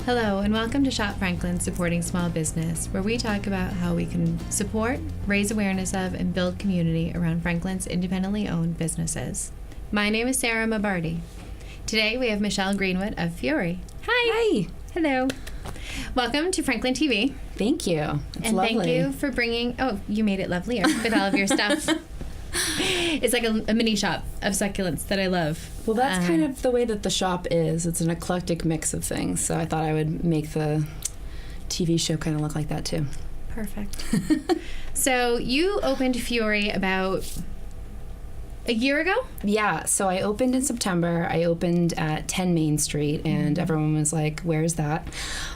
Hello, and welcome to Shop Franklin, Supporting Small Business, where we talk about how we can support, raise awareness of, and build community around Franklin's independently owned businesses. My name is Sarah Mabardi. Today we have Michelle Greenwood of Fiori. Hi. Hello. Welcome to Franklin TV. Thank you. It's and lovely. Thank you for bringing, you made it lovelier with all of your stuff. It's like a mini shop of succulents that I love. Well, that's kind of the way that the shop is. It's an eclectic mix of things. So I thought I would make the TV show kind of look like that too. Perfect. So you opened Fiori about a year ago? Yeah, so I opened in September. I opened at 10 Main Street, and everyone was like, where's that?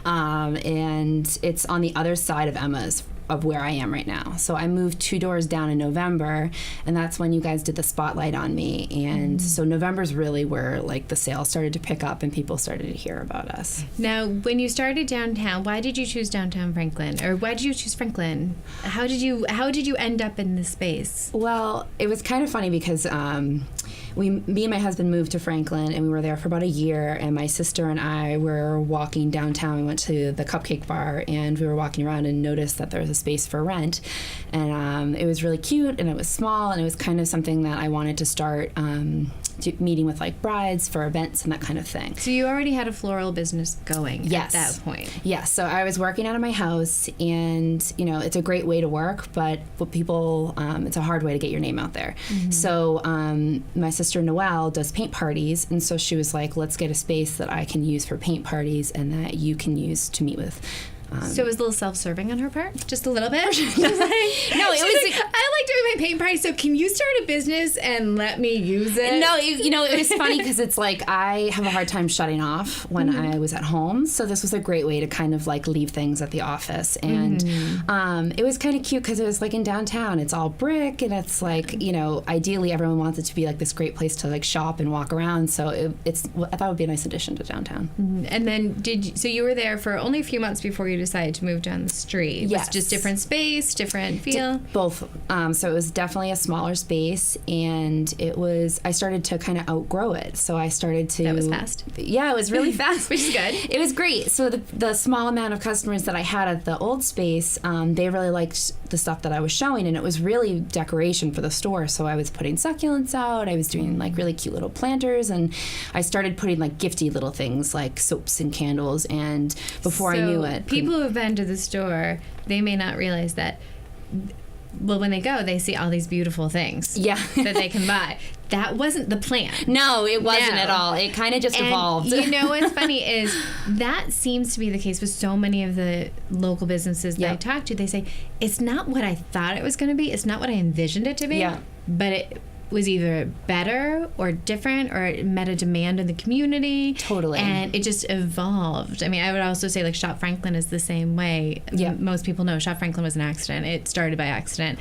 And it's on the other side of Emma's, of where I am right now. So I moved 2 doors down in November, and that's when you guys did the spotlight on me. And so November's really where like the sales started to pick up and people started to hear about us. Now, when you started downtown, why did you choose downtown Franklin? Or why did you choose Franklin? How did you end up in this space? Well, it was kind of funny because me and my husband moved to Franklin, and we were there for about a year, and my sister and I were walking downtown. We went to the Cupcake Bar, and we were walking around and noticed that there was a space for rent, and it was really cute, and it was small, and it was kind of something that I wanted to start meeting with like brides for events and that kind of thing. So you already had a floral business going at that point. Yes. So I was working out of my house, and it's a great way to work, but people, it's a hard way to get your name out there. Mm-hmm. So my sister Noelle does paint parties, and so she was like, let's get a space that I can use for paint parties and that you can use to meet with. So it was a little self-serving on her part? Just a little bit? No, it was like, I like doing my paint party, so can you start a business and let me use it? No, it was funny because it's like I have a hard time shutting off when I was at home, so this was a great way to kind of like leave things at the office. And it was kind of cute because it was like in downtown. It's all brick, and it's like, ideally everyone wants it to be like this great place to like shop and walk around, so I thought it would be a nice addition to downtown. And then so you were there for only a few months before you decided to move down the street. Yes. Was it just different space, different feel? Both. So it was definitely a smaller space, and I started to kind of outgrow it. So I started to... That was fast. Yeah, it was really fast. Which is good. It was great. So the small amount of customers that I had at the old space, they really liked the stuff that I was showing, and it was really decoration for the store. So I was putting succulents out, I was doing like really cute little planters, and I started putting like gifty little things like soaps and candles, and before I knew it... People who have been to the store, they may not realize that, well, when they go, they see all these beautiful things that they can buy. That wasn't the plan. No, it wasn't at all. It kind of just evolved. You know what's funny is that seems to be the case with so many of the local businesses that I talk to. They say, it's not what I thought it was going to be. It's not what I envisioned it to be. Yeah. But it was either better or different, or it met a demand in the community. Totally. And it just evolved. I mean, I would also say like Shop Franklin is the same way. Yeah. Most people know Shop Franklin was an accident. It started by accident,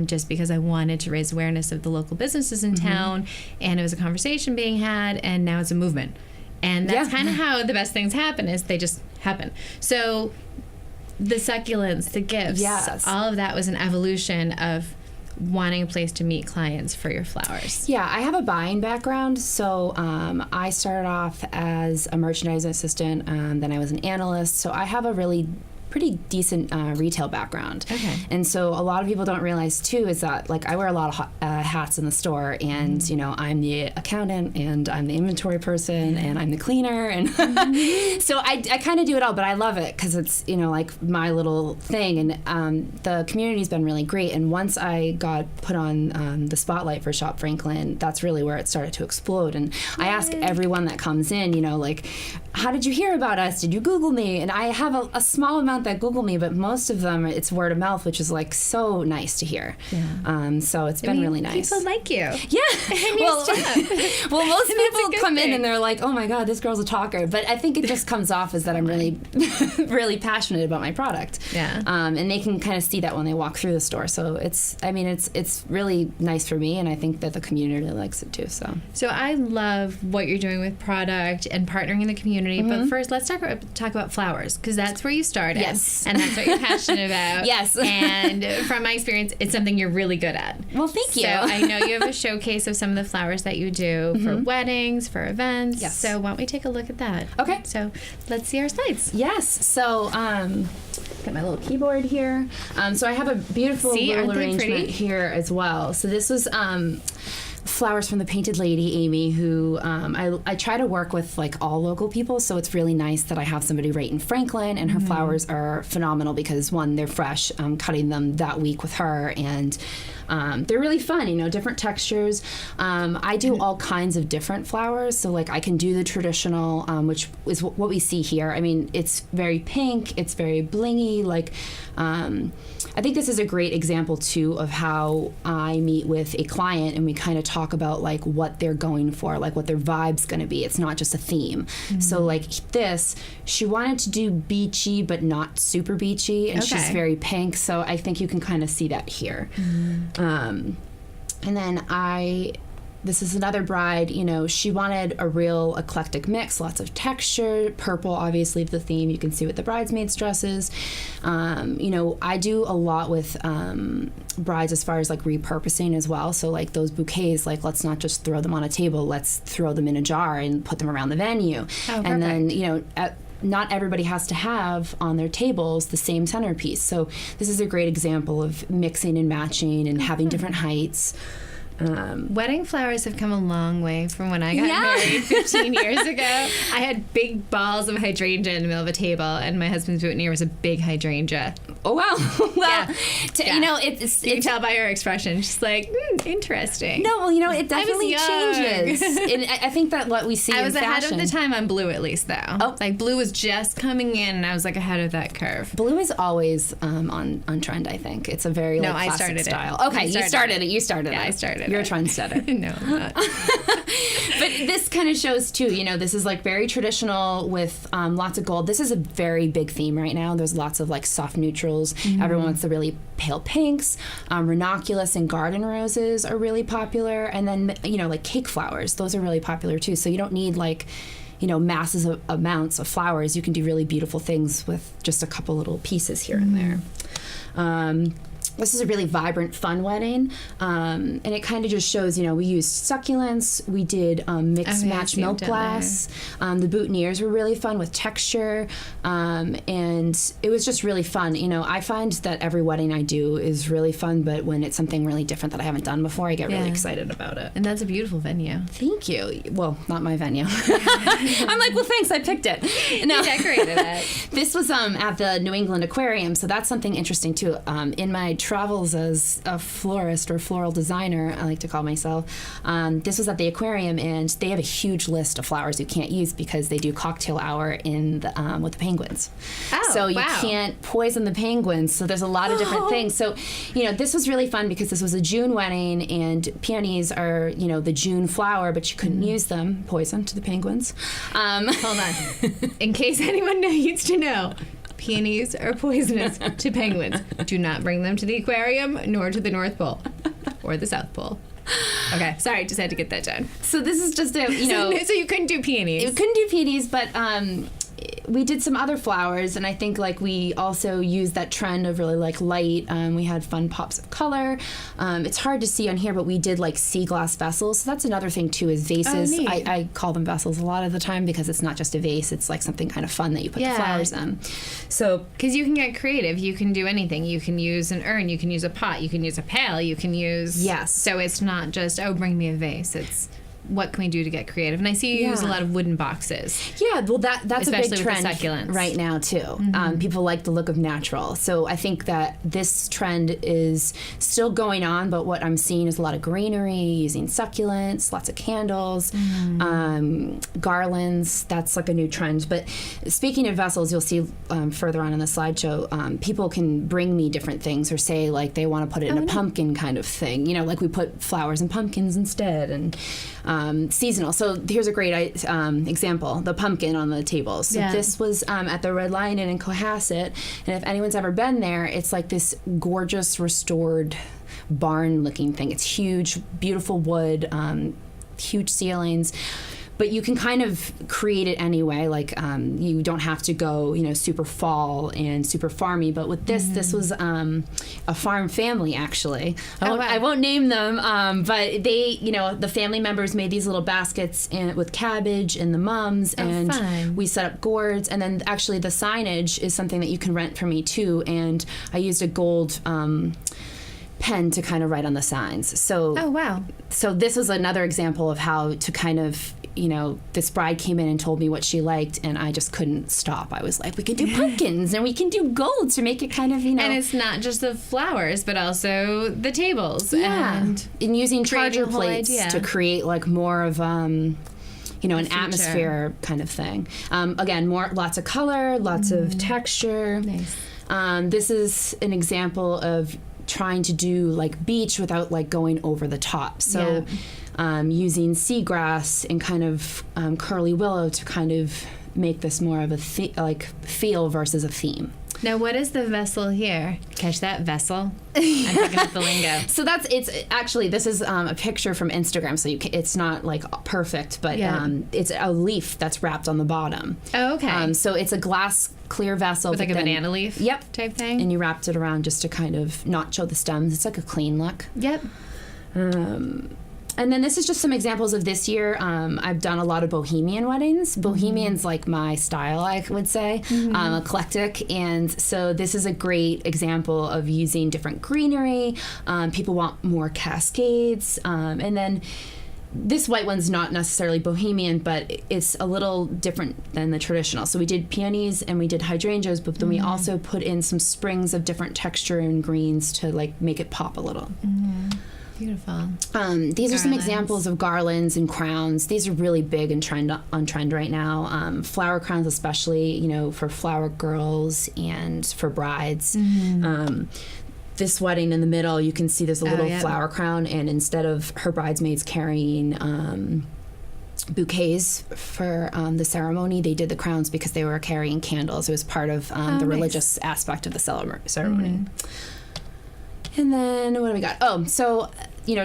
just because I wanted to raise awareness of the local businesses in town, and it was a conversation being had, and now it's a movement. And that's kind of how the best things happen, is they just happen. So the succulents, the gifts, all of that was an evolution of wanting a place to meet clients for your flowers. Yeah, I have a buying background, so I started off as a merchandising assistant, then I was an analyst, so I have a really pretty decent retail background. Okay. And so a lot of people don't realize too is that like I wear a lot of hats in the store, and I'm the accountant, and I'm the inventory person, and I'm the cleaner, and so I kind of do it all, but I love it because it's like my little thing, and the community's been really great. And once I got put on the spotlight for Shop Franklin, that's really where it started to explode. And I ask everyone that comes in, like, how did you hear about us? Did you Google me? And I have a small amount that Google me, but most of them it's word of mouth, which is like so nice to hear. Yeah. So it's been really nice. People like you. Yeah. Well, most people come in and they're like, "Oh my God, this girl's a talker." But I think it just comes off as that I'm really, really passionate about my product. Yeah. And they can kind of see that when they walk through the store. So it's really nice for me, and I think that the community really likes it too. So I love what you're doing with product and partnering in the community. But first, let's talk about flowers, because that's where you started. Yes. Yes. And that's what you're passionate about. Yes. And from my experience, it's something you're really good at. Well, thank you. So I know you have a showcase of some of the flowers that you do for weddings, for events. Yes. So why don't we take a look at that? Okay. So let's see our slides. Yes. So, got my little keyboard here. So I have a beautiful little arrangement here as well. So this was flowers from the Painted Lady, Amy, who I try to work with like all local people, so it's really nice that I have somebody right in Franklin, and her flowers are phenomenal because, one, they're fresh. I'm cutting them that week with her, and they're really fun, different textures. I do all kinds of different flowers, so like I can do the traditional, which is what we see here. I mean, it's very pink, it's very blingy, like I think this is a great example too of how I meet with a client and we kind of talk about like what they're going for, like what their vibe's going to be. It's not just a theme. So like this, she wanted to do beachy but not super beachy, and she's very pink, so I think you can kind of see that here. And then this is another bride, she wanted a real eclectic mix, lots of texture, purple, obviously, the theme. You can see with the bridesmaids' dresses. I do a lot with brides as far as like repurposing as well. So like those bouquets, like let's not just throw them on a table, let's throw them in a jar and put them around the venue. And then, not everybody has to have on their tables the same centerpiece. So this is a great example of mixing and matching and having different heights. Wedding flowers have come a long way from when I got married 15 years ago. I had big balls of hydrangea in the middle of a table, and my husband's boutonniere was a big hydrangea. Oh, wow. Well, it's you can tell by her expression. She's like, interesting. No, well, it definitely changes. And I think that what we see in fashion. I was ahead of the time on blue, at least, though. Oh. Like, blue was just coming in, and I was like ahead of that curve. Blue is always on trend, I think. It's a very classic style. Okay, you started it. Yeah, I started it. You're a trendsetter. No, I'm not. But this kind of shows too, this is like very traditional with lots of gold. This is a very big theme right now. There's lots of like soft neutrals. Everyone wants the really pale pinks. Ranunculus and garden roses are really popular. And then, like cake flowers, those are really popular too. So you don't need like, masses of amounts of flowers. You can do really beautiful things with just a couple little pieces here and there. This is a really vibrant, fun wedding, and it kind of just shows, we used succulents, we did mix-match milk glass, the boutonnieres were really fun with texture, and it was just really fun. I find that every wedding I do is really fun, but when it's something really different that I haven't done before, I get really excited about it. And that's a beautiful venue. Thank you. Well, not my venue. I'm like, well, thanks, I picked it. No. You decorated it. This was at the New England Aquarium, so that's something interesting, too. In my travels as a florist or floral designer, I like to call myself, this was at the aquarium, and they have a huge list of flowers you can't use because they do cocktail hour in the, with the penguins. Oh, so you can't poison the penguins, so there's a lot of different things. So, this was really fun because this was a June wedding, and peonies are, the June flower, but you couldn't use them, poison to the penguins. Hold on. In case anyone needs to know, peonies are poisonous to penguins. Do not bring them to the aquarium, nor to the North Pole or the South Pole. Okay, sorry, just had to get that done. So this is just a, So you couldn't do peonies. You couldn't do peonies, but we did some other flowers, and I think like we also used that trend of really like light. We had fun pops of color. It's hard to see on here, but we did like sea glass vessels. So that's another thing too, is vases. Oh, neat. I call them vessels a lot of the time because it's not just a vase. It's like something kind of fun that you put the flowers in. So because you can get creative, you can do anything. You can use an urn, you can use a pot, you can use a pail, you can use So it's not just bring me a vase. It's what can we do to get creative? And I see you use a lot of wooden boxes. Yeah, well, that's especially a big trend with the succulents right now too. People like the look of natural, so I think that this trend is still going on. But what I'm seeing is a lot of greenery, using succulents, lots of candles, garlands. That's like a new trend. But speaking of vessels, you'll see further on in the slideshow, people can bring me different things or say like they want to put it in a pumpkin kind of thing. Like we put flowers and pumpkins instead, and seasonal. So here's a great example, the pumpkin on the table. So this was at the Red Lion Inn in Cohasset, and if anyone's ever been there, it's like this gorgeous restored barn looking thing. It's huge, beautiful wood, huge ceilings. but you can kind of create it anyway. Like you don't have to go, super fall and super farmy. But with this was a farm family, actually. I won't name them, but they, the family members made these little baskets with cabbage and the mums, and fun. We set up gourds. And then actually the signage is something that you can rent from me too. And I used a gold pen to kind of write on the signs. So So this was another example of how to kind of, this bride came in and told me what she liked, and I just couldn't stop. I was like, we can do pumpkins and we can do gold to make it kind of, And it's not just the flowers, but also the tables. Yeah. And using charger plates to create like more of, an atmosphere kind of thing. Again, lots of color, lots of texture. Nice. This is an example of trying to do like beach without like going over the top. So using seagrass and kind of curly willow to kind of make this more of a feel versus a theme. Now, what is the vessel here? Catch that vessel? I'm picking up the lingo. So this is a picture from Instagram, so it's not like perfect, but it's a leaf that's wrapped on the bottom. Oh, okay. So it's a glass clear vessel. With like a banana leaf type thing? And you wrapped it around just to kind of not show the stems. It's like a clean look. Yep. And then this is just some examples of this year. I've done a lot of bohemian weddings. Bohemian's like my style, I would say, eclectic. And so this is a great example of using different greenery. People want more cascades. And then this white one's not necessarily bohemian, but it's a little different than the traditional. So we did peonies and we did hydrangeas, but then we also put in some sprigs of different texture and greens to like make it pop a little. Beautiful. These are some examples of garlands and crowns. These are really big and on trend right now. Flower crowns, especially, for flower girls and for brides. This wedding in the middle, you can see there's a little flower crown, and instead of her bridesmaids carrying bouquets for the ceremony, they did the crowns because they were carrying candles. It was part of the religious aspect of the ceremony. And then what do we got? So,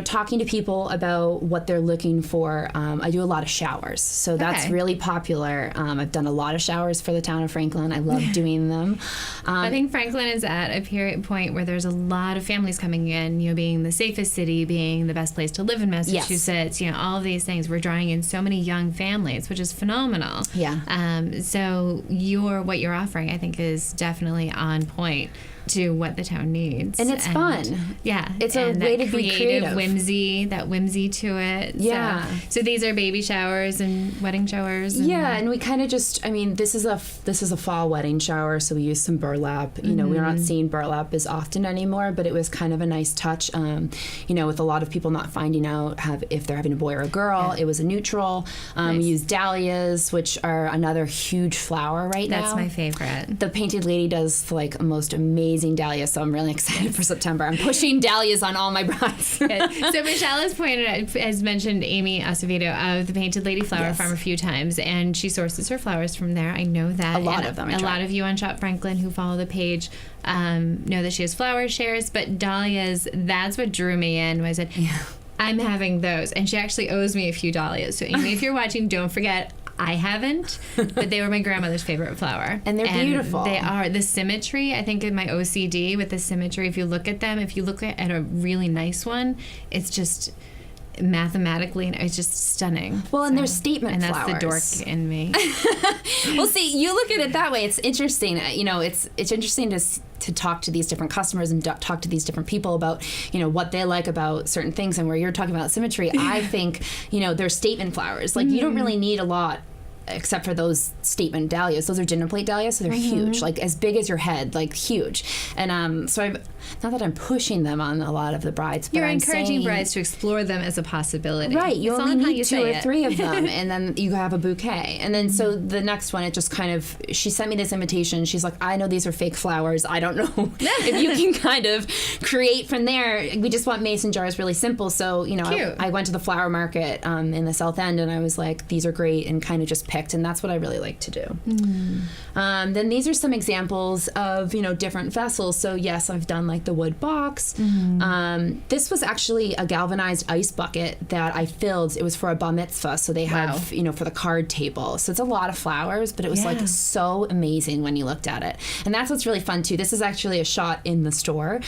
talking to people about what they're looking for. I do a lot of showers. So that's really popular. I've done a lot of showers for the town of Franklin. I love doing them. I think Franklin is at a point where there's a lot of families coming in, being the safest city, being the best place to live in Massachusetts, all of these things. We're drawing in so many young families, which is phenomenal. Yeah. So what you're offering, I think, is definitely on point to what the town needs. And it's fun. Yeah. It's a way to be creative. Whimsy to it. Yeah. So these are baby showers and wedding showers. And we kind of just, this is a fall wedding shower, so we use some burlap. We're not seeing burlap as often anymore, but it was kind of a nice touch. With a lot of people not finding out if they're having a boy or a girl, it was a neutral. Nice. We use dahlias, which are another huge flower now. That's my favorite. The Painted Lady does like a most amazing dahlia, so I'm really excited for September. I'm pushing dahlias on all my brides. So Michelle has mentioned Amy Acevedo of the Painted Lady Flower Farm a few times, and she sources her flowers from there. I know that. A lot of them. A lot of you on Shop Franklin who follow the page know that she has flower shares, but dahlias, that's what drew me in. I said, I'm having those, and she actually owes me a few dahlias. So Amy, if you're watching, don't forget, I haven't, but they were my grandmother's favorite flower. And they're beautiful. They are. The symmetry, I think in my OCD with the symmetry, if you look at them, if you look at a really nice one, it's just mathematically, it's just stunning. Well, and they're statement flowers. And that's the dork in me. Well, see, you look at it that way. It's interesting. It's interesting to talk to these different customers and talk to these different people about, what they like about certain things. And where you're talking about symmetry, I think, they're statement flowers. Like, you don't really need a lot except for those statement dahlias. Those are dinner plate dahlias, so they're huge, like as big as your head, like huge. And so not that I'm pushing them on a lot of the brides, but you're I'm encouraging brides to explore them as a possibility. Right. You only need 2 or 3 of them, and then you have a bouquet. And then so the next one, it just kind of, she sent me this invitation. She's like, I know these are fake flowers. I don't know if you can kind of create from there. We just want mason jars, really simple. So, I went to the flower market in the South End, and I was like, these are great, and kind of just picked picked, and that's what I really like to do. Then these are some examples of, you know, different vessels. So yes, I've done like the wood box. This was actually a galvanized ice bucket that I filled. It was for a bar mitzvah, so they have, you know, for the card table. So it's a lot of flowers, but it was like so amazing when you looked at it. And that's what's really fun too. This is actually a shot in the store.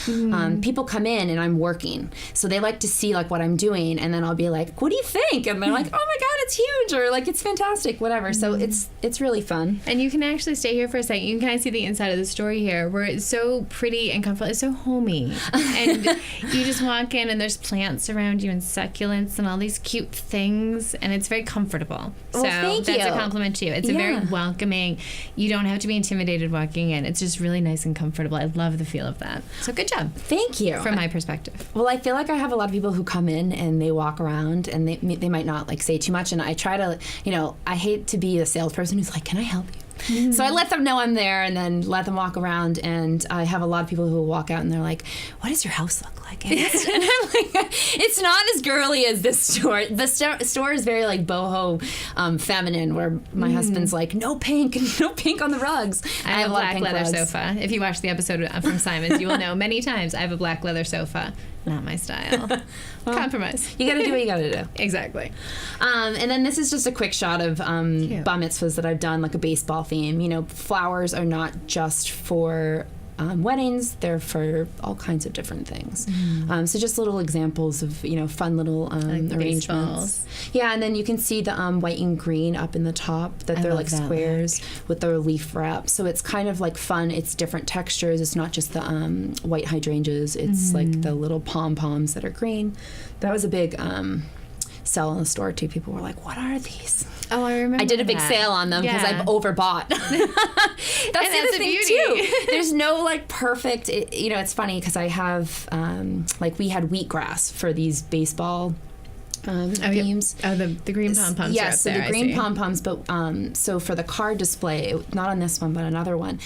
People come in and I'm working, so they like to see like what I'm doing, and then I'll be like, what do you think? And they're like, oh my God, it's huge, or like, it's fantastic, whatever. So it's really fun. And you can actually stay here for a second. You can kind of see the inside of the store here, where it's so pretty and comfortable. It's so homey. And you just walk in and there's plants around you and succulents and all these cute things, and it's very comfortable. Well, thank you. That's a compliment to you. It's a very welcoming, you don't have to be intimidated walking in. It's just really nice and comfortable. I love the feel of that. So good job. Thank you. From my perspective. Well, I feel like I have a lot of people who come in and they walk around and they might not like say too much, and I try to, you know, I hate to be a salesperson who's like, can I help you? So I let them know I'm there and then let them walk around, and I have a lot of people who will walk out and they're like, what does your house look like? And I'm like, it's not as girly as this store. The store is very like boho feminine, where my husband's like, no pink on the rugs. I have a black leather sofa. If you watch the episode from Simon's, you will know many times I have a black leather sofa. Not my style. Well, compromise. You gotta do what you gotta do. Exactly. And then this is just a quick shot of bar mitzvahs that I've done, like a baseball theme. You know, flowers are not just for weddings, they're for all kinds of different things. So just little examples of, you know, fun little like arrangements. Baseballs. Yeah, and then you can see the white and green up in the top, that they're like squares with the leaf wrap. So it's kind of like fun. It's different textures. It's not just the white hydrangeas. It's like the little pom-poms that are green. That was a big sell in the store too. People were like, what are these? Oh, I remember. I did a big sale on them because I've overbought. That's the other thing too. There's no like perfect, you know, it's funny because I have like we had wheatgrass for these baseball themes. Oh, the green pom-poms. Yes, so there, the green pom-poms, but so for the card display, not on this one, but another one,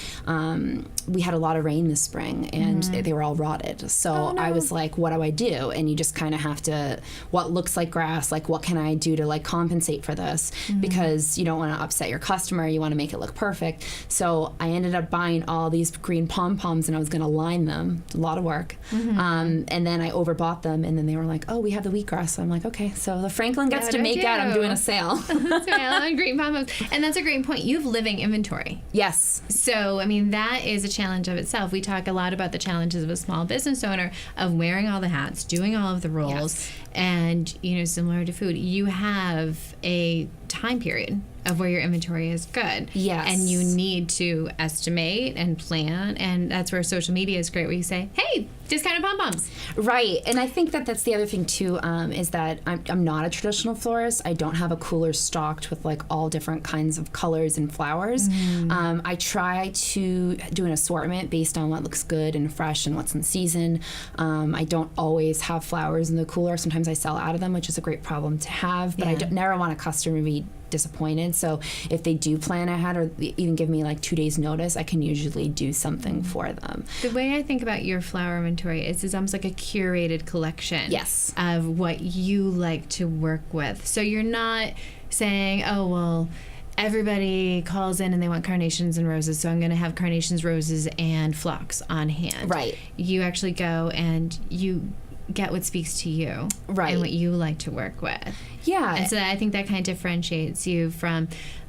we had a lot of rain this spring, and they were all rotted. So I was like, what do I do? And you just kind of have to, what looks like grass, like what can I do to like compensate for this? Because you don't want to upset your customer, you want to make it look perfect. So I ended up buying all these green pom-poms, and I was going to line them, a lot of work. And then I overbought them, and then they were like, oh, we have the wheatgrass. So I'm like, okay. So the Franklin gets to make out. I'm doing a sale. Green pom-poms. And that's a great point. You have living inventory. Yes. So, I mean, that is a challenge of itself. We talk a lot about the challenges of a small business owner of wearing all the hats, doing all of the roles, and, you know, similar to food, you have a time period of where your inventory is good. Yes. And you need to estimate and plan, and that's where social media is great, where you say, hey, discounted pom-poms. Right. And I think that that's the other thing too, is that I'm not a traditional florist. I don't have a cooler stocked with like all different kinds of colors and flowers. I try to do an assortment based on what looks good and fresh and what's in season. I don't always have flowers in the cooler. Sometimes I sell out of them, which is a great problem to have, but I never want a customer to be disappointed. So if they do plan ahead or even give me like 2 days notice, I can usually do something for them. The way I think about your flower inventory is almost like a curated collection of what you like to work with. So you're not saying, oh, well, everybody calls in and they want carnations and roses, so I'm going to have carnations, roses, and phlox on hand. Right. You actually go and you get what speaks to you, right, and what you like to work with. Yeah. And so I think that kind of differentiates you from,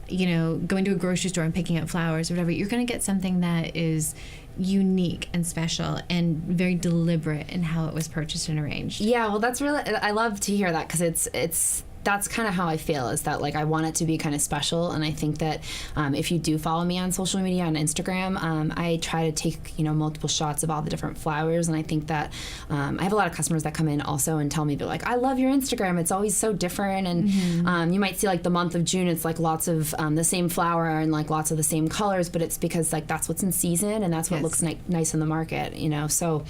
you know, going to a grocery store and picking up flowers or whatever. You're going to get something that is unique and special and very deliberate in how it was purchased and arranged. Yeah, well, that's really, I love to hear that, because it's that's kind of how I feel, is that like I want it to be kind of special. And I think that if you do follow me on social media, on Instagram, I try to take, you know, multiple shots of all the different flowers. And I think that I have a lot of customers that come in also and tell me, they're like, I love your Instagram, it's always so different. And you might see like the month of June, it's like lots of the same flower and like lots of the same colors, but it's because like that's what's in season and that's what looks nice in the market, you know. So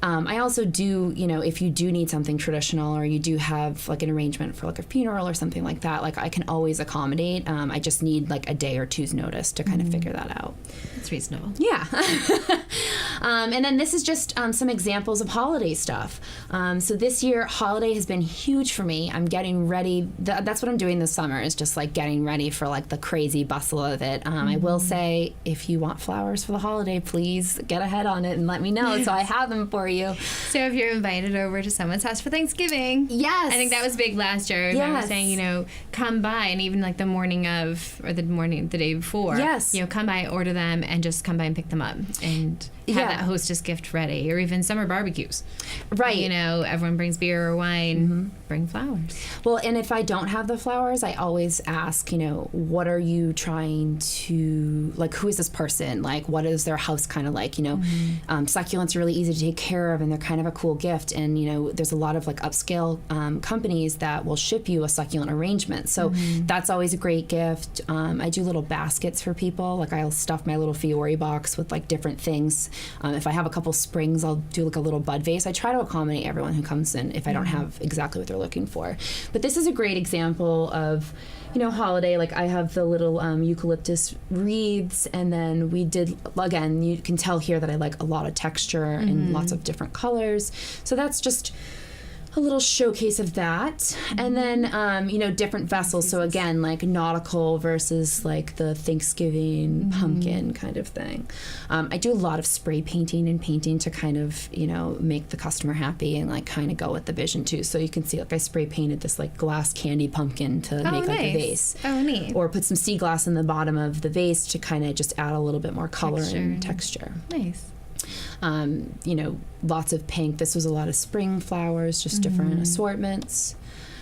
I also do, if you do need something traditional or you do have like an arrangement for like a funeral or something like that, like I can always accommodate. I just need like a day or two's notice to kind of figure that out. That's reasonable. Yeah. And then this is just some examples of holiday stuff. So this year, holiday has been huge for me. I'm getting ready. That's what I'm doing this summer, is just like getting ready for like the crazy bustle of it. I will say, if you want flowers for the holiday, please get ahead on it and let me know so I have them for you. So if you're invited over to someone's house for Thanksgiving. Yes. I think that was big last year. I remember saying, come by, and even like the morning of, or the day before. Yes. Come by, order them, and just come by and pick them up. And have that hostess gift ready, or even summer barbecues. Right. Everyone brings beer or wine, bring flowers. Well, and if I don't have the flowers, I always ask, what are you trying to, like, who is this person? Like, what is their house kind of like? Succulents are really easy to take care of, and they're kind of a cool gift. And, there's a lot of like upscale companies that will ship you a succulent arrangement. So that's always a great gift. I do little baskets for people. Like, I'll stuff my little Fiori box with like different things. If I have a couple springs, I'll do like a little bud vase. I try to accommodate everyone who comes in if I don't have exactly what they're looking for. But this is a great example of, holiday. Like, I have the little eucalyptus wreaths, and then we did, again, you can tell here that I like a lot of texture and lots of different colors. So that's just a little showcase of that. And then, different vessels. So again, like nautical versus like the Thanksgiving pumpkin kind of thing. I do a lot of spray painting and painting to kind of, make the customer happy and like kind of go with the vision too. So you can see, like, I spray painted this like glass candy pumpkin to make like a vase. Oh, neat. Or put some sea glass in the bottom of the vase to kind of just add a little bit more color and texture. Nice. Lots of pink. This was a lot of spring flowers, just different assortments.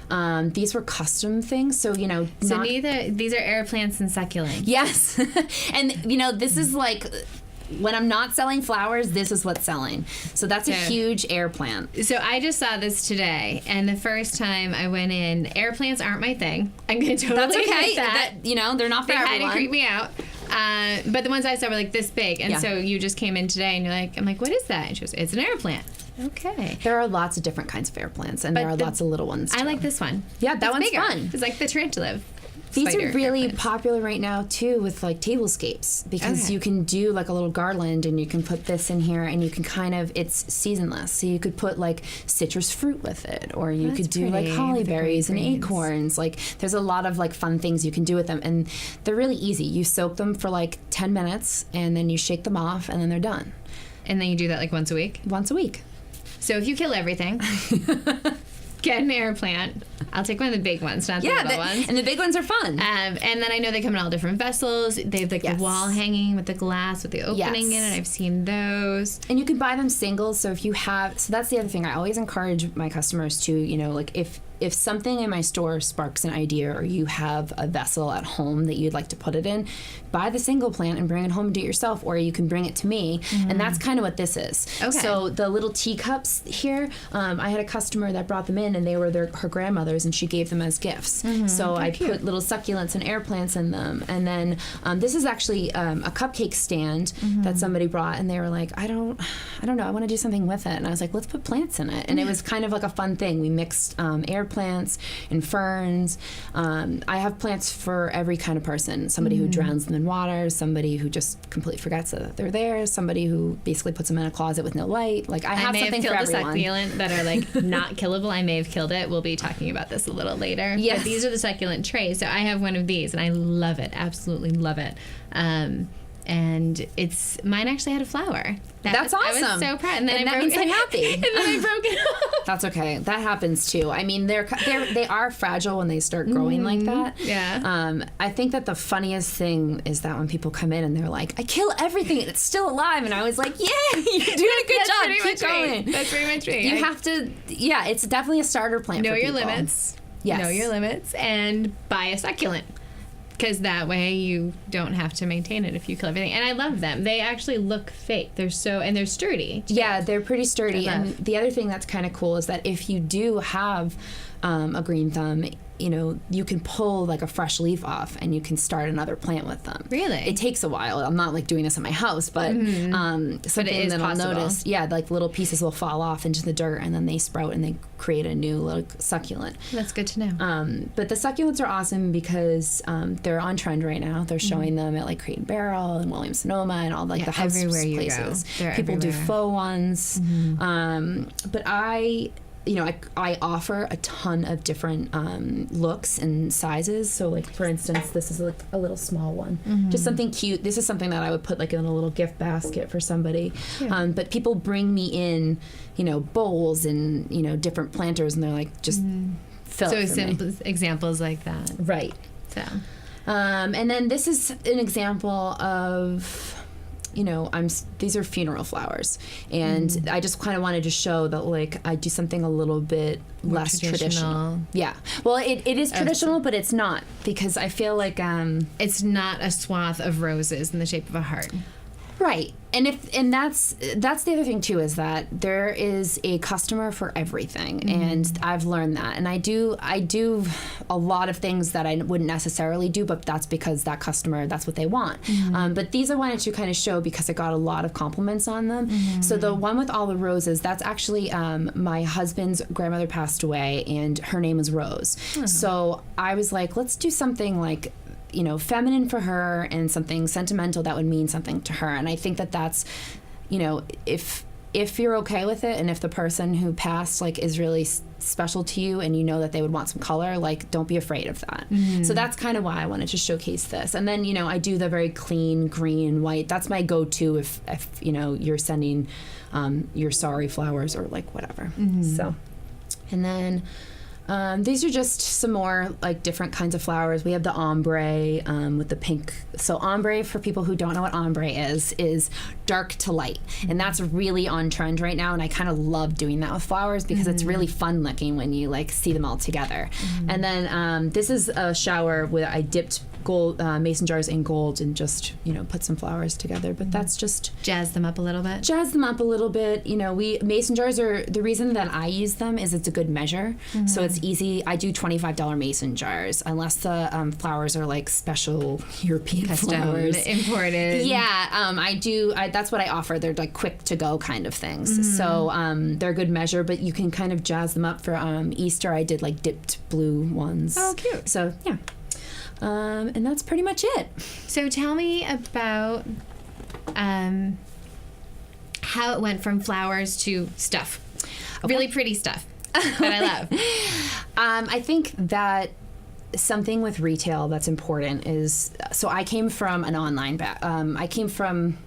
These were custom things, so these are air plants and succulents. Yes, and this is like, when I'm not selling flowers, this is what's selling. So that's a huge air plant. So I just saw this today, and the first time I went in, air plants aren't my thing. I'm going to totally admit that. They're not for everyone. They kind of creep me out. But the ones I saw were like this big, and so you just came in today, and I'm like, what is that? And she goes, it's an air plant. Okay. There are lots of different kinds of air plants, and there are lots of little ones too. I like this one. Yeah, that one's bigger. fun. It's like the tarantula. These are really popular right now too with like tablescapes, because you can do like a little garland, and you can put this in here, and you can it's seasonless. So you could put like citrus fruit with it, or you could do like holly berries and acorns. Like, there's a lot of like fun things you can do with them, and they're really easy. You soak them for like 10 minutes, and then you shake them off, and then they're done. And then you do that like once a week? Once a week. So if you kill everything, get an air plant. I'll take one of the big ones, not the little ones. And the big ones are fun. And then I know they come in all different vessels. They have like the wall hanging with the glass with the opening in it. I've seen those. And you can buy them singles. So if you have, so that's the other thing. I always encourage my customers to, like if something in my store sparks an idea, or you have a vessel at home that you'd like to put it in, buy the single plant and bring it home and do it yourself, or you can bring it to me. And that's kind of what this is. Okay. So the little teacups here, I had a customer that brought them in, and they were her grandmother's, and she gave them as gifts. So I put little succulents and air plants in them. And then this is actually a cupcake stand that somebody brought, and they were like, I don't know, I want to do something with it. And I was like, let's put plants in it. And it was kind of like a fun thing. We mixed air plants and ferns. I have plants for every kind of person. Somebody who drowns them in water, somebody who just completely forgets that they're there, somebody who basically puts them in a closet with no light. Like, I have something for everyone. I may have killed the succulent that are like not killable. I may have killed it. We'll be talking about this a little later. Yes. But these are the succulent trays. So I have one of these, and I love it. Absolutely love it. And mine actually had a flower. That's awesome. I was so proud. And then that means I'm happy. And then I broke it off. That's okay. That happens too. I mean, they are fragile when they start growing like that. Yeah. I think that the funniest thing is that when people come in and they're like, I kill everything and it's still alive, and I was like, yay, you're doing a good job. Keep going. That's pretty much me. You have to. Yeah, it's definitely a starter plant. Know for your people. limits. Yes. Know your limits, and buy a succulent. Because that way you don't have to maintain it if you kill everything. And I love them. They actually look fake. They're sturdy. Yeah, they're pretty sturdy. And the other thing that's kind of cool is that if you do have a green thumb, you know, you can pull like a fresh leaf off and you can start another plant with them. Really? It takes a while. I'm not like doing this at my house, but something that I'll notice, like little pieces will fall off into the dirt and then they sprout and they create a new little succulent. That's good to know. But the succulents are awesome because they're on trend right now. They're showing them at like Crate and Barrel and Williams-Sonoma and all like the house everywhere you places. go. People do faux ones. But I offer a ton of different looks and sizes. So like for instance, this is like a little small one, just something cute. This is something that I would put like in a little gift basket for somebody. But people bring me in, you know, bowls and, you know, different planters, and they're like, just fill it for simple examples like that. Right. So, and then this is an example of, you know, these are funeral flowers, and I just kind of wanted to show that like I do something a little bit less traditional. Yeah. Well, it is traditional, but it's not, because I feel like it's not a swath of roses in the shape of a heart. Right. And that's the other thing too, is that there is a customer for everything, and I've learned that. And I do a lot of things that I wouldn't necessarily do, but that's because that customer, that's what they want. But these I wanted to kind of show because I got a lot of compliments on them. So the one with all the roses, that's actually my husband's grandmother passed away, and her name was Rose. So I was like, let's do something like, you know, feminine for her and something sentimental that would mean something to her. And I think that that's, you know, if you're okay with it, and if the person who passed like is really special to you and you know that they would want some color, like don't be afraid of that. So that's kind of why I wanted to showcase this. And then, you know, I do the very clean green and white. That's my go-to if you know, you're sending your sorry flowers or like whatever. So, and then these are just some more like different kinds of flowers. We have the ombre with the pink. So ombre, for people who don't know what ombre is dark to light. And that's really on trend right now. And I kind of love doing that with flowers because it's really fun looking when you like see them all together. And then this is a shower where I dipped gold mason jars in gold and just, you know, put some flowers together. But that's just jazz them up a little bit. You know, mason jars are, the reason that I use them is it's a good measure. So it's easy. I do $25 mason jars unless the flowers are like special European custom flowers, imported. That's what I offer. They're like quick to go kind of things. So they're a good measure, but you can kind of jazz them up for Easter. I did like dipped blue ones. Oh, cute. So yeah. And that's pretty much it. So tell me about how it went from flowers to stuff. Okay. Really pretty stuff that I love. I think that something with retail that's important is, so I came from an online I came from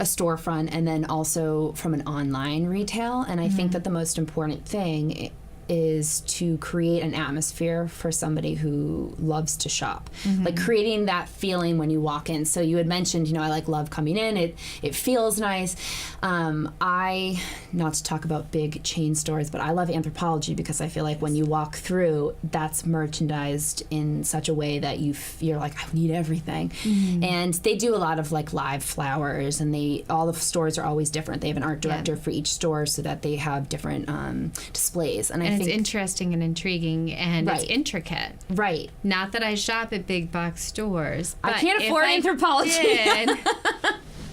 a storefront and then also from an online retail, and I think that the most important thing is to create an atmosphere for somebody who loves to shop. Like creating that feeling when you walk in. So you had mentioned, you know, I like love coming in. It feels nice. I, not to talk about big chain stores, but I love Anthropologie because I feel like when you walk through, that's merchandised in such a way that you're like, I need everything. And they do a lot of like live flowers, and all the stores are always different. They have an art director for each store so that they have different displays. And I think it's interesting and intriguing, and it's intricate. Right. Not that I shop at big box stores. But I can't afford Anthropologie.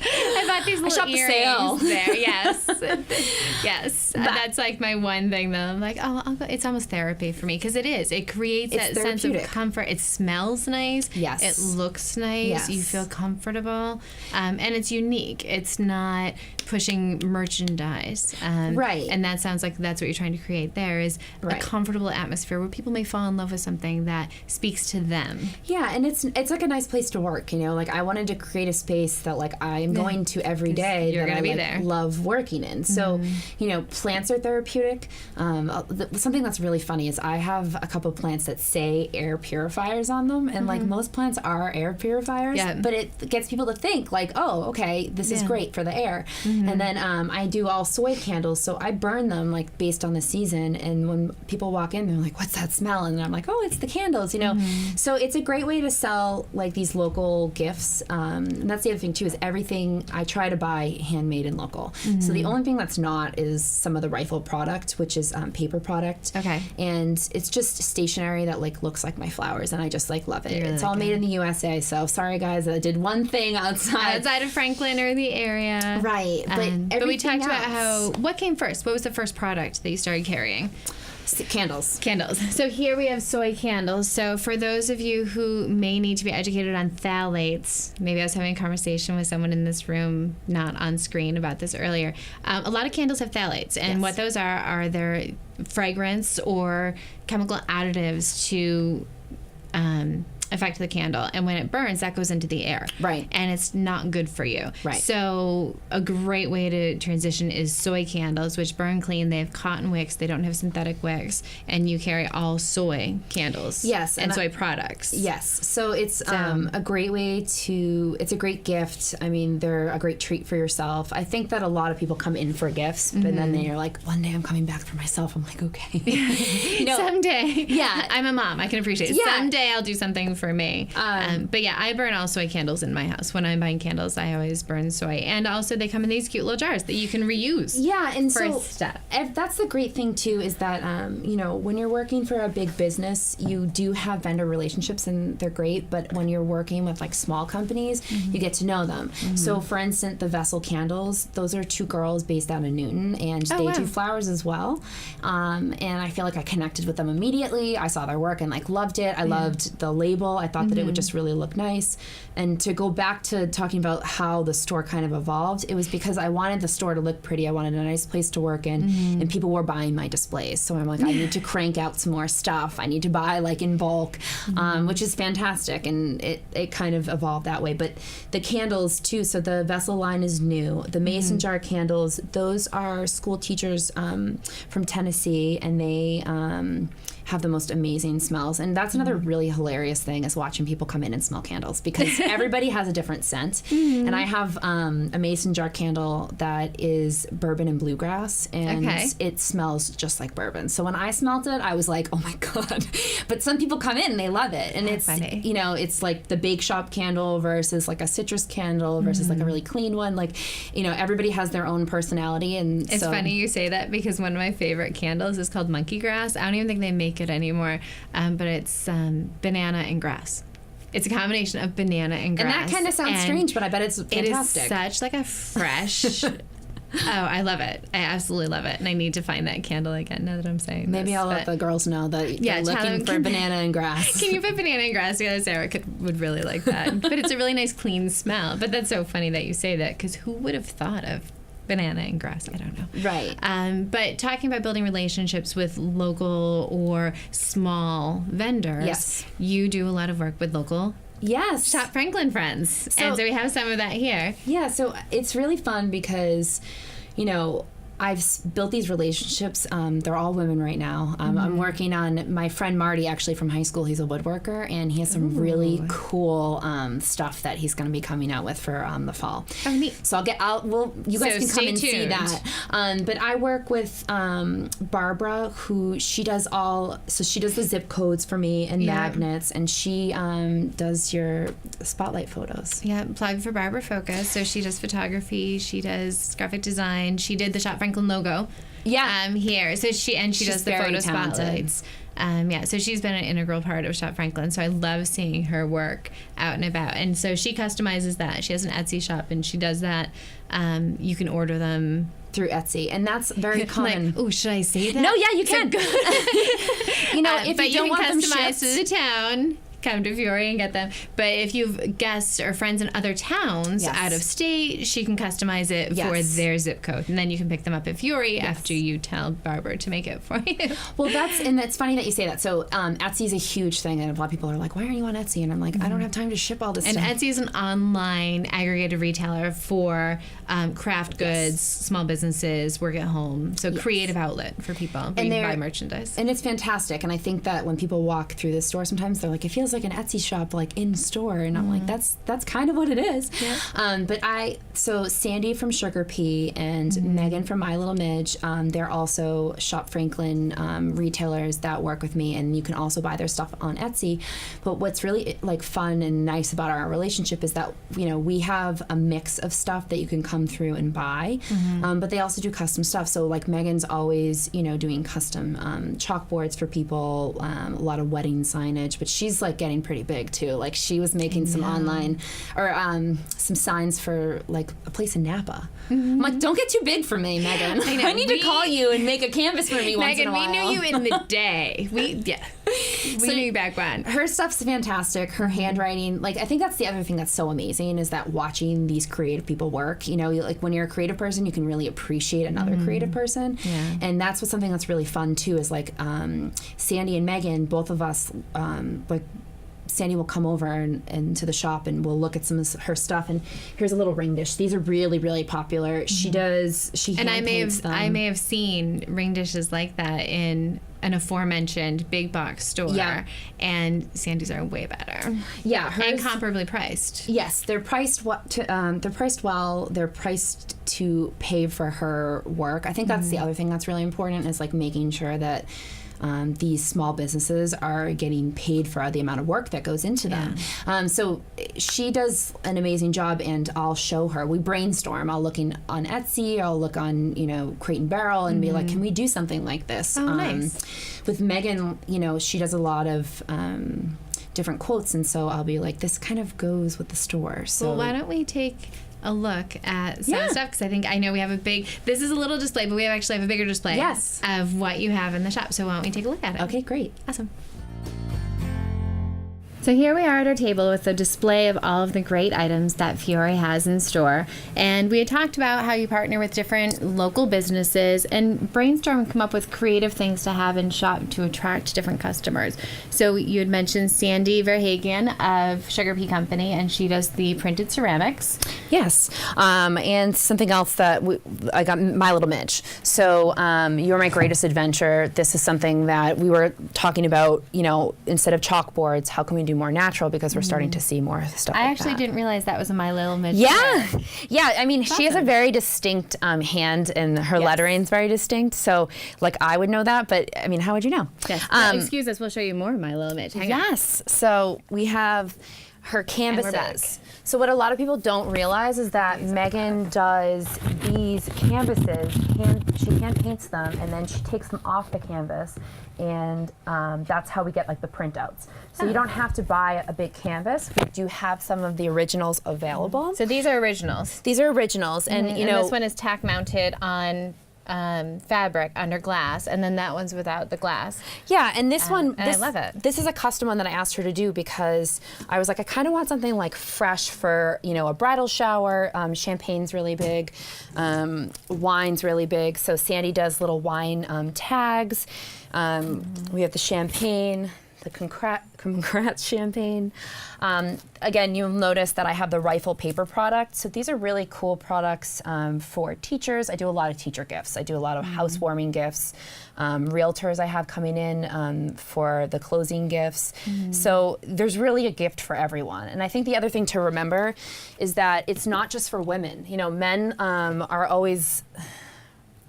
I bought these little earrings there. Yes. That's like my one thing, though. I'm like, oh, I'll go. It's almost therapy for me because it is. It creates that sense of comfort. It smells nice. Yes. It looks nice. Yes. You feel comfortable. And it's unique. It's not pushing merchandise. Right. And that sounds like that's what you're trying to create there is a comfortable atmosphere where people may fall in love with something that speaks to them. Yeah, and it's like a nice place to work, you know? Like I wanted to create a space that like I'm going to every day you're that gonna I be like, there. love working in. So, you know, plants are therapeutic. Something that's really funny is I have a couple plants that say air purifiers on them, and like most plants are air purifiers, but it gets people to think like, oh, okay, this is great for the air. And then I do all soy candles, so I burn them like based on the season. And when people walk in, they're like, "What's that smell?" And I'm like, "Oh, it's the candles," you know. So it's a great way to sell like these local gifts. And that's the other thing too, is everything I try to buy handmade and local. So the only thing that's not is some of the rifle product, which is paper product. Okay. And it's just stationery that like looks like my flowers, and I just like love it. Really It's all made in the USA. So sorry guys, I did one thing outside of Franklin or the area. Right. But we talked about what came first. What was the first product that you started carrying? Candles. So here we have soy candles. So for those of you who may need to be educated on phthalates, maybe I was having a conversation with someone in this room, not on screen, about this earlier. A lot of candles have phthalates, and what those are their fragrance or chemical additives to affect the candle, and when it burns, that goes into the air, right, and it's not good for you, right. So a great way to transition is soy candles, which burn clean. They have cotton wicks, they don't have synthetic wicks, and you carry all soy candles, and soy products. So it's a great way to, it's a great gift. I mean, they're a great treat for yourself. I think that a lot of people come in for gifts, but then they're like, one day I'm coming back for myself. I'm like, okay. Someday. Yeah. I'm a mom, I can appreciate it. Yeah. Someday I'll do something for me. But yeah, I burn all soy candles in my house. When I'm buying candles, I always burn soy. And also they come in these cute little jars that you can reuse. Yeah, and for so stuff. That's the great thing too, is that when you're working for a big business, you do have vendor relationships and they're great, but when you're working with like small companies, you get to know them. So for instance, the Vessel candles, those are 2 girls based out of Newton, and they do flowers as well. And I feel like I connected with them immediately. I saw their work and like loved it. I loved the label. I thought that it would just really look nice. And to go back to talking about how the store kind of evolved, it was because I wanted the store to look pretty. I wanted a nice place to work in, and people were buying my displays. So I'm like, I need to crank out some more stuff. I need to buy like in bulk, which is fantastic. And it kind of evolved that way. But the candles too, so the Vessel line is new. The mason jar candles, those are school teachers from Tennessee, and they have the most amazing smells. And that's another really hilarious thing, is watching people come in and smell candles, because everybody has a different scent. And I have a mason jar candle that is bourbon and bluegrass, and it smells just like bourbon. So when I smelled it, I was like, oh my God. But some people come in and they love it. And it's funny. It's like the bake shop candle versus like a citrus candle versus like a really clean one. Like, everybody has their own personality. And it's funny you say that, because one of my favorite candles is called monkey grass. I don't even think they make it anymore, but it's banana and grass. It's a combination of banana and grass. And that kind of sounds strange, but I bet it's fantastic. It is such like a fresh... Oh, I love it. I absolutely love it. And I need to find that candle again now that I'm saying Maybe I'll let the girls know that they're looking for banana and grass. Can you put banana and grass together? Sarah would really like that. But it's a really nice, clean smell. But that's so funny that you say that, because who would have thought of banana and grass? I don't know. Right. But talking about building relationships with local or small vendors, you do a lot of work with local shopFranklin friends. And so we have some of that here. Yeah, so it's really fun because, I've built these relationships. They're all women right now. I'm working on my friend Marty, actually from high school. He's a woodworker, and he has some really cool stuff that he's going to be coming out with for the fall. Oh, neat. So you guys can come and see that. But I work with Barbara, who she does the zip codes for me and magnets, and she does your spotlight photos. Yeah, plug for Barbara Focus. So she does photography, she does graphic design, she did the shopFranklin logo here. So she does the photo spotlights. So she's been an integral part of shopFranklin. So I love seeing her work out and about. And so she customizes that. She has an Etsy shop, and she does that. You can order them through Etsy, and that's very common. Like, should I say that? No, yeah, you can. If you don't want them shipped, customize to the town, come to Fiori and get them. But if you've guests or friends in other towns out of state, she can customize it for their zip code, and then you can pick them up at Fiori after you tell Barbara to make it for you. Well, it's funny that you say that. So Etsy is a huge thing, and a lot of people are like, why are you on Etsy? And I'm like, I don't have time to ship all this stuff. And Etsy is an online aggregated retailer for craft goods, small businesses, work at home. So creative outlet for people. And you can buy merchandise. And it's fantastic. And I think that when people walk through the store, sometimes they're like, it feels is like an Etsy shop like in store, and I'm like, that's kind of what it is. Yeah. So Sandy from Sugar Pea and Megan from My Little Midge, they're also shopFranklin retailers that work with me, and you can also buy their stuff on Etsy. But what's really like fun and nice about our relationship is that, you know, we have a mix of stuff that you can come through and buy, but they also do custom stuff. So like Megan's always, you know, doing custom chalkboards for people, a lot of wedding signage, but she's like getting pretty big too. Like she was making some online or some signs for like a place in Napa. I'm like, don't get too big for me, Megan. I need to call you and make a canvas for me once in a while. Megan, we knew you in the day. We knew you back when. Her stuff's fantastic. Her handwriting, like I think that's the other thing that's so amazing is that watching these creative people work. You know, like when you're a creative person, you can really appreciate another creative person, and that's what's something that's really fun too. Is like Sandy and Megan, both of us, like. Sandy will come over and to the shop and we'll look at some of her stuff, and here's a little ring dish. These are really, really popular. She hand paints them. I may have seen ring dishes like that in an aforementioned big box store, and Sandy's are way better. Yeah, and comparably priced. Yes, they're priced they're priced well. They're priced to pay for her work. I think that's the other thing that's really important is like making sure that these small businesses are getting paid for the amount of work that goes into them. So she does an amazing job, and I'll show her. We brainstorm. I'll look on Etsy, I'll look on, you know, Crate and Barrel and be like, can we do something like this? Oh, nice. With Megan, you know, she does a lot of different quotes, and so I'll be like, this kind of goes with the store. So well, why don't we take a look at some stuff, because I know we have this is a little display, but we actually have a bigger display of what you have in the shop. So why don't we take a look at it? Okay, great. Awesome. So here we are at our table with a display of all of the great items that Fiori has in store. And we had talked about how you partner with different local businesses and brainstorm and come up with creative things to have in shop to attract different customers. So you had mentioned Sandy Verhagen of Sugar Pea Company, and she does the printed ceramics. Yes. And something else that I got, My Little Midge. So You're My Greatest Adventure. This is something that we were talking about, you know, instead of chalkboards, how can we do more natural, because we're starting to see more stuff I actually didn't realize that was a My Little Midge. Yeah. I mean, she has a very distinct hand, and her lettering's very distinct. So, like, I would know that, but I mean, how would you know? Yes. Excuse us, we'll show you more of My Little Midge. Hang on. So we have her canvases. So what a lot of people don't realize is that Megan does these canvases. She hand paints them, and then she takes them off the canvas, and that's how we get like the printouts. So you don't have to buy a big canvas. We do have some of the originals available. So these are originals. These are originals, and you know, and this one is tack mounted on fabric under glass, and then that one's without the glass. Yeah, and this one, I love it. This is a custom one that I asked her to do because I was like, I kind of want something like fresh for, you know, a bridal shower. Champagne's really big, wine's really big. So Sandy does little wine tags. We have the champagne, the congrats champagne. Again, you'll notice that I have the rifle paper product. So these are really cool products for teachers. I do a lot of teacher gifts. I do a lot of housewarming gifts. Realtors I have coming in for the closing gifts. So there's really a gift for everyone. And I think the other thing to remember is that it's not just for women. You know, men are always...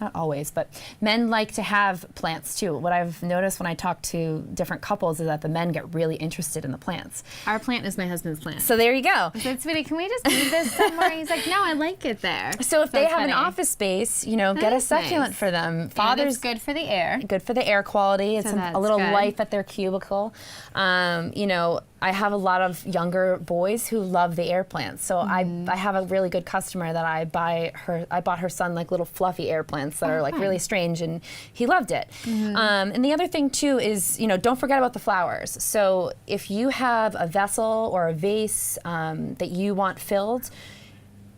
Not always, but men like to have plants too. What I've noticed when I talk to different couples is that the men get really interested in the plants. Our plant is my husband's plant. So there you go. I said, sweetie, can we just move this somewhere? He's like, no, I like it there. So if they have an office space, you know, get a succulent for them. Father's good for the air. Good for the air quality. It's a little life at their cubicle. You know, I have a lot of younger boys who love the air plants. So I have a really good customer that I bought her son like little fluffy air plants that are like really strange, and he loved it. And the other thing too is, you know, don't forget about the flowers. So if you have a vessel or a vase that you want filled,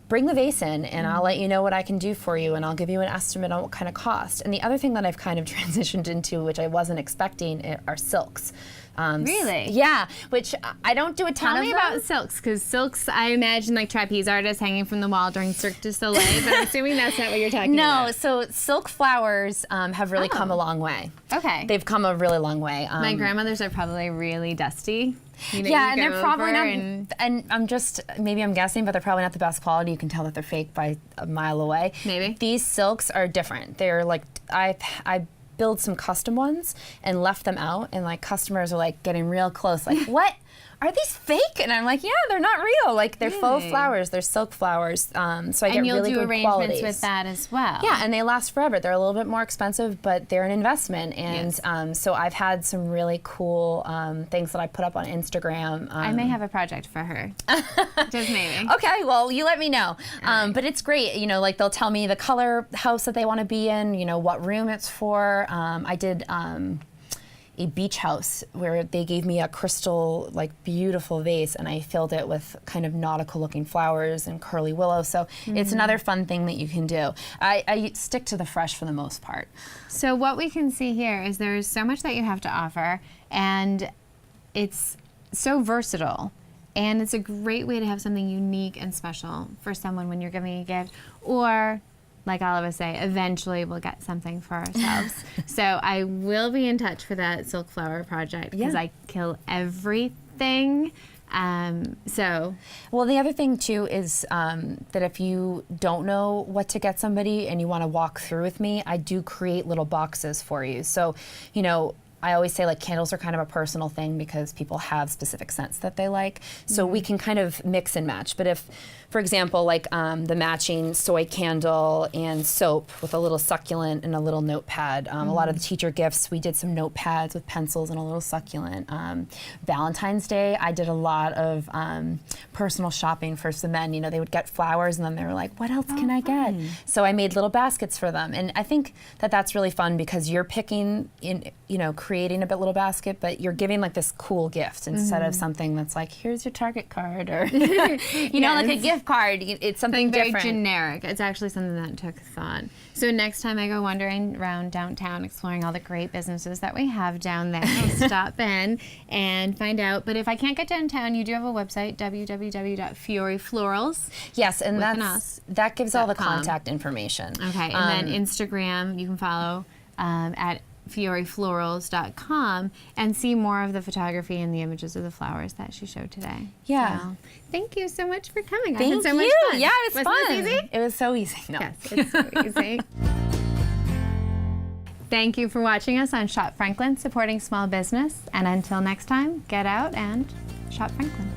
bring the vase in, and I'll let you know what I can do for you, and I'll give you an estimate on what kind of cost. And the other thing that I've kind of transitioned into, which I wasn't expecting, are silks. Really? Yeah, which I don't do a ton Tell of me them. about silks, because silks, I imagine like trapeze artists hanging from the wall during Cirque du Soleil, but I'm assuming that's not what you're talking about. No, so silk flowers have really come a long way. Okay. They've come a really long way. My grandmothers are probably really dusty. You know, Yeah, you and go they're probably over not, and and I'm just, maybe I'm guessing, but they're probably not the best quality. You can tell that they're fake by a mile away. Maybe. These silks are different. They're like, I build some custom ones and left them out, and like customers are like getting real close, like, what? Are these fake? And I'm like, yeah, they're not real. Like, they're faux flowers. They're silk flowers. So I get and you'll really do good arrangements qualities. with that as well. Yeah, and they last forever. They're a little bit more expensive, but they're an investment. And so I've had some really cool things that I put up on Instagram. I may have a project for her. Just maybe. Okay, well, you let me know. But it's great. You know, like they'll tell me the color house that they want to be in, you know, what room it's for. I did a beach house where they gave me a crystal, like, beautiful vase, and I filled it with kind of nautical looking flowers and curly willow. So it's another fun thing that you can do. I stick to the fresh for the most part. So what we can see here is there's so much that you have to offer, and it's so versatile. And it's a great way to have something unique and special for someone when you're giving a gift, or, like all of us say, eventually we'll get something for ourselves. So I will be in touch for that silk flower project, because I kill everything. Well, the other thing too is that if you don't know what to get somebody and you want to walk through with me, I do create little boxes for you. So, you know, I always say, like, candles are kind of a personal thing because people have specific scents that they like. So we can kind of mix and match. But if, for example, like the matching soy candle and soap with a little succulent and a little notepad. A lot of the teacher gifts, we did some notepads with pencils and a little succulent. Valentine's Day, I did a lot of personal shopping for some men. You know, they would get flowers and then they were like, what else can I get? So I made little baskets for them. And I think that that's really fun because you're picking, you know, creating a little basket, but you're giving like this cool gift instead of something that's like, here's your Target card, or you know, like a gift card. It's something very different. generic. It's actually something that took thought. So next time I go wandering around downtown, exploring all the great businesses that we have down there, I'll stop in and find out. But if I can't get downtown, you do have a website, www.fioriflorals. Yes, and that gives all the contact information. Okay, and then Instagram you can follow at fioriflorals.com and see more of the photography and the images of the flowers that she showed today. Yeah. So, thank you so much for coming. Thank I had so much you. fun. Yeah, it was fun. This easy? It was so easy. No. Yes, it's so easy. Thank you for watching us on Shop Franklin, supporting small business. And until next time, get out and shop Franklin.